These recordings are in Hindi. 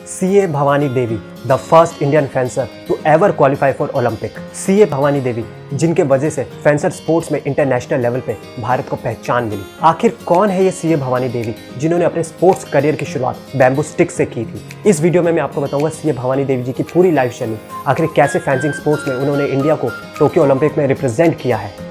CA Bhavani Devi, the first Indian fencer to ever qualify for Olympic. CA Bhavani Devi, जिनके वजह से फेंसर स्पोर्ट्स में इंटरनेशनल लेवल पे भारत को पहचान मिली। आखिर कौन है ये सीए भवानी देवी, जिन्होंने अपने स्पोर्ट्स करियर की शुरुआत बैम्बू स्टिक से की थी। इस वीडियो में मैं आपको बताऊंगा सीए भवानी देवी जी की पूरी लाइफ जर्नी, आखिर कैसे फेंसिंग स्पोर्ट्स में उन्होंने इंडिया को टोक्यो ओलंपिक में रिप्रेजेंट किया है।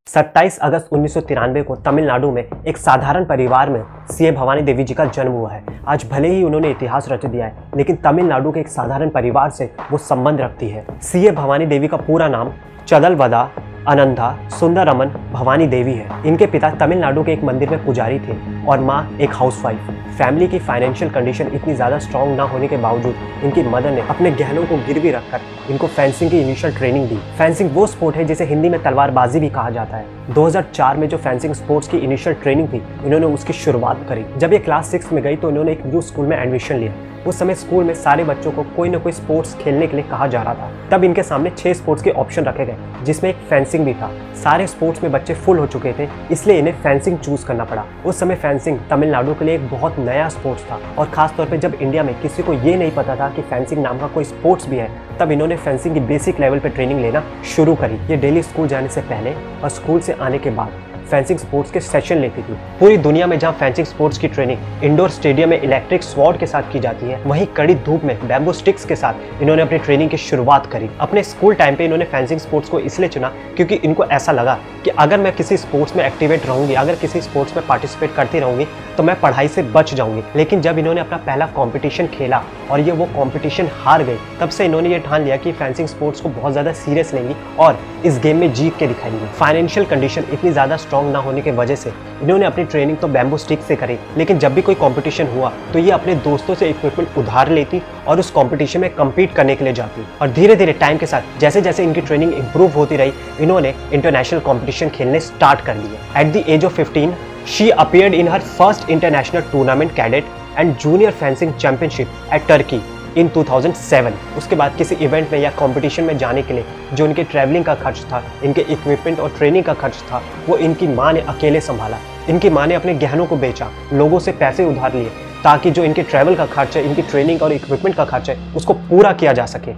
27 अगस्त 1993 को तमिलनाडु में एक साधारण परिवार में सीए भवानी देवी जी का जन्म हुआ है। आज भले ही उन्होंने इतिहास रच दिया है, लेकिन तमिलनाडु के एक साधारण परिवार से वो संबंध रखती है। सीए भवानी देवी का पूरा नाम चदलवदा अनंता सुंदरमन भवानी देवी है। इनके पिता तमिलनाडु के एक मंदिर में पुजारी थे और माँ एक हाउसवाइफ। फैमिली की फाइनेंशियल कंडीशन इतनी ज़्यादा स्ट्रॉन्ग ना होने के बावजूद इनकी मदर ने अपने गहनों को गिरवी रखकर इनको फेंसिंग की इनिशियल ट्रेनिंग दी। फेंसिंग वो स्पोर्ट है जिसे हिंदी में तलवारबाजी भी कहा जाता है। 2004 में जो फेंसिंग स्पोर्ट्स की इनिशियल ट्रेनिंग थी, इन्होंने उसकी शुरुआत करी। जब ये क्लास 6 में गई तो इन्होंने एक न्यू स्कूल में एडमिशन लिया। उस समय स्कूल में सारे बच्चों को कोई ना कोई स्पोर्ट्स खेलने के लिए कहा जा रहा था। तब इनके सामने 6 स्पोर्ट्स के ऑप्शन रखे गए, जिसमें एक फेंसिंग भी था। सारे स्पोर्ट्स में बच्चे फुल हो चुके थे, इसलिए इन्हें फेंसिंग चूज करना पड़ा। उस समय फेंसिंग तमिलनाडु के लिए एक बहुत नया स्पोर्ट्स था, और खास तौर पे जब इंडिया में किसी को ये नहीं पता था कि फेंसिंग नाम का कोई स्पोर्ट्स भी है, तब इन्होंने फेंसिंग की बेसिक लेवल पे ट्रेनिंग लेना शुरू करी। ये डेली स्कूल जाने से पहले और स्कूल से आने के बाद फेंसिंग स्पोर्ट्स के सेशन लेती थी। पूरी दुनिया में जहां फेंसिंग स्पोर्ट्स की ट्रेनिंग इंडोर स्टेडियम में इलेक्ट्रिक स्वॉर्ड के साथ की जाती है, वहीं कड़ी धूप में बैम्बू स्टिक्स के साथ इन्होंने अपनी ट्रेनिंग की शुरुआत करी। अपने स्कूल टाइम पे इन्होंने फेंसिंग स्पोर्ट्स को इसलिए चुना क्योंकि इनको ऐसा लगा कि अगर मैं किसी स्पोर्ट्स में एक्टिवेट रहूंगी, अगर किसी स्पोर्ट्स में पार्टिसिपेट करती रहूंगी, तो मैं पढ़ाई से बच जाऊंगी। लेकिन जब इन्होंने अपना पहला कॉम्पिटिशन खेला और ये वो कॉम्पिटिशन हार गई, तब से इन्होंने ये ठान लिया कि फेंसिंग स्पोर्ट्स को बहुत ज्यादा सीरियस लेंगी और इस गेम में जीत के दिखाएंगी। फाइनेंशियल कंडीशन इतनी ज्यादा स्ट्रॉन्ग ना होने की वजह से इन्होंने अपनी ट्रेनिंग तो बैम्बू स्टिक से करी, लेकिन जब भी कोई कंपटीशन हुआ तो ये अपने दोस्तों से इक्विपमेंट उधार लेती और उस कंपटीशन में कम्पीट करने के लिए जाती। और धीरे धीरे टाइम के साथ जैसे जैसे इनकी ट्रेनिंग इंप्रूव होती रही, इन्होंने इंटरनेशनल कंपटीशन खेलने स्टार्ट कर लिए। At the age of 15 she appeared in her first international tournament cadet and junior fencing championship at Turkey in 2007। उसके बाद किसी इवेंट में या कंपटीशन में जाने के लिए जो इनके ट्रैवलिंग का खर्च था, इनके इक्विपमेंट और ट्रेनिंग का खर्च था, वो इनकी माँ ने अकेले संभाला। इनकी माँ ने अपने गहनों को बेचा, लोगों से पैसे उधार लिए, ताकि जो इनके ट्रैवल का खर्च है, इनकी ट्रेनिंग और इक्विपमेंट का खर्च है, उसको पूरा किया जा सके।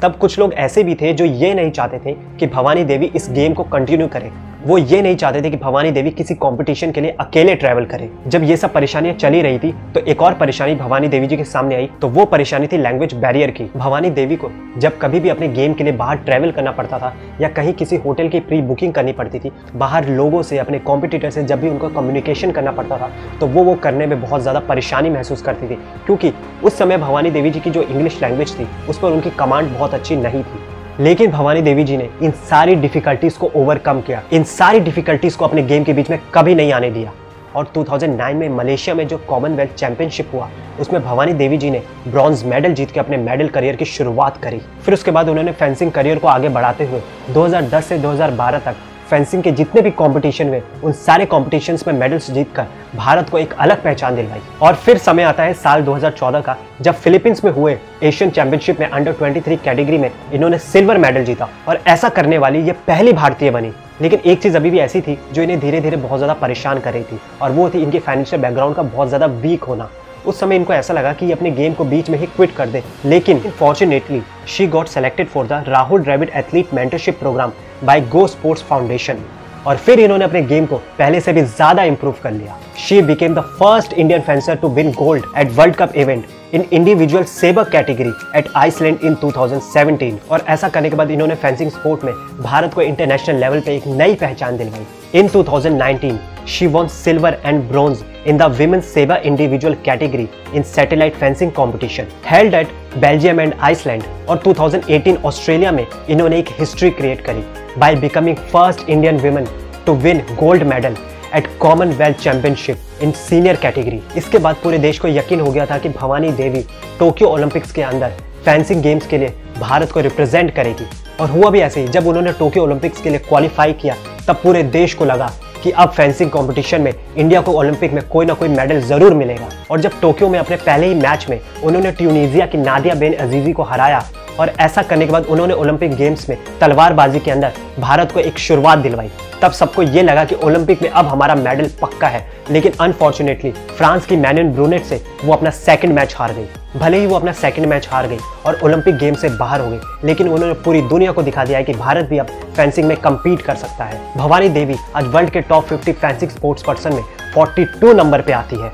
तब कुछ लोग ऐसे भी थे जो ये नहीं चाहते थे कि भवानी देवी इस गेम को कंटिन्यू करे। वो ये नहीं चाहते थे कि भवानी देवी किसी कंपटीशन के लिए अकेले ट्रैवल करे। जब ये सब परेशानियां चली रही थी, तो एक और परेशानी भवानी देवी जी के सामने आई, तो वो परेशानी थी लैंग्वेज बैरियर की। भवानी देवी को जब कभी भी अपने गेम के लिए बाहर ट्रैवल करना पड़ता था या कहीं किसी होटल की प्री बुकिंग करनी पड़ती थी, बाहर लोगों से, अपने कॉम्पिटिटर से जब भी उनको कम्युनिकेशन करना पड़ता था, तो वो करने में बहुत ज़्यादा परेशानी महसूस करती थी, क्योंकि उस समय भवानी देवी जी की जो इंग्लिश लैंग्वेज थी, उस पर उनकी कमांड बहुत अच्छी नहीं थी। लेकिन भवानी देवी जी ने इन सारी डिफिकल्टीज को ओवरकम किया, इन सारी डिफिकल्टीज को अपने गेम के बीच में कभी नहीं आने दिया। और 2009 में मलेशिया में जो कॉमनवेल्थ चैंपियनशिप हुआ, उसमें भवानी देवी जी ने ब्रॉन्ज मेडल जीत के अपने मेडल करियर की शुरुआत करी। फिर उसके बाद उन्होंने फेंसिंग करियर को आगे बढ़ाते हुए 2010 से 2012 तक फेंसिंग के जितने भी कंपटीशन हुए, उन सारे कंपटीशंस में मेडल्स जीतकर भारत को एक अलग पहचान दिलवाई। और फिर समय आता है साल 2014 का, जब फिलीपींस में हुए एशियन चैंपियनशिप में अंडर 23 कैटेगरी में इन्होंने सिल्वर मेडल जीता, और ऐसा करने वाली ये पहली भारतीय बनी। लेकिन एक चीज अभी भी ऐसी थी जो इन्हें धीरे धीरे बहुत ज्यादा परेशान कर रही थी, और वो थी इनके फाइनेंशियल बैकग्राउंड का बहुत ज्यादा वीक होना। उस समय इनको ऐसा लगा कि ये अपने गेम को बीच में ही क्विट कर दे, लेकिन fortunately she got selected for the Rahul Dravid athlete mentorship programme by Go Sports Foundation, और फिर इन्होंने अपने गेम को पहले से भी ज्यादा इंप्रूव कर लिया। She became the first Indian fencer to win gold at world cup event in individual sabre category at Iceland in 2017। और ऐसा करने के बाद इन्होंने फेंसिंग स्पोर्ट में भारत को इंटरनेशनल लेवल पे एक नई पहचान दिलवाई। इन 2019 she von silver and bronze in the women's saber individual category in satellite fencing competition held at Belgium and Iceland। और 2018 ऑस्ट्रेलिया में इन्होंने एक हिस्ट्री क्रिएट करी by becoming first Indian women to win gold medal at Commonwealth Championship in senior category। इसके बाद पूरे देश को यकीन हो गया था कि भवानी देवी टोक्यो ओलंपिक्स के अंदर फेंसिंग गेम्स के लिए भारत को रिप्रेजेंट करेगी। और हुआ भी ऐसे ही, जब उन्होंने टोक्यो ओलंपिक्स के लिए क्वालिफाई किया, तब पूरे देश को लगा कि अब फेंसिंग कंपटीशन में इंडिया को ओलंपिक में कोई ना कोई मेडल जरूर मिलेगा। और जब टोक्यो में अपने पहले ही मैच में उन्होंने ट्यूनीजिया की नादिया बेन अजीजी को हराया, और ऐसा करने के बाद उन्होंने ओलंपिक गेम्स में तलवारबाजी के अंदर भारत को एक शुरुआत दिलवाई। तब सबको ये लगा कि ओलंपिक में अब हमारा मेडल पक्का है, लेकिन अनफॉर्चुनेटली फ्रांस की मैनियन ब्रूनेट से वो अपना सेकंड मैच हार गई। भले ही वो अपना सेकंड मैच हार गई और ओलंपिक गेम से बाहर हो गई, लेकिन उन्होंने पूरी दुनिया को दिखा दिया है कि भारत भी अब फेंसिंग में कम्पीट कर सकता है। भवानी देवी आज वर्ल्ड के टॉप 50 फेंसिंग स्पोर्ट्स पर्सन में 42 नंबर पे आती है।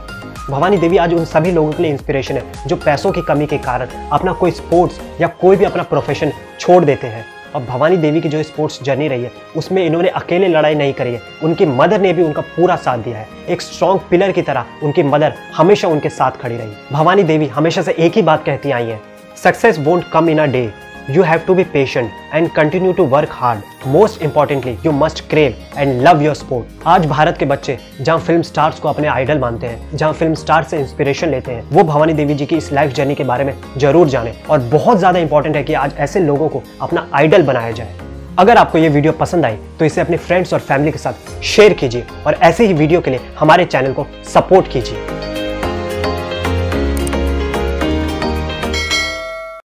भवानी देवी आज उन सभी लोगों के लिए इंस्पिरेशन है जो पैसों की कमी के कारण अपना कोई स्पोर्ट्स या कोई भी अपना प्रोफेशन छोड़ देते हैं। और भवानी देवी की जो स्पोर्ट्स जर्नी रही है उसमें इन्होंने अकेले लड़ाई नहीं करी है, उनकी मदर ने भी उनका पूरा साथ दिया है। एक स्ट्रॉन्ग पिलर की तरह उनकी मदर हमेशा उनके साथ खड़ी रही। भवानी देवी हमेशा से एक ही बात कहती आई है, success won't come in a day, you have to be patient and continue to work hard. Most importantly, you must crave and love your sport. आज भारत के बच्चे जहां फिल्म स्टार्स को अपने आइडल मानते हैं, जहां फिल्म स्टार से इंस्पिरेशन लेते हैं, वो भवानी देवी जी की इस लाइफ जर्नी के बारे में जरूर जानें। और बहुत ज्यादा इंपॉर्टेंट है कि आज ऐसे लोगों को अपना आइडल बनाया जाए। अगर आपको ये वीडियो पसंद आई तो इसे अपने फ्रेंड्स और फैमिली के साथ शेयर कीजिए और ऐसे ही वीडियो के लिए हमारे चैनल को सपोर्ट कीजिए।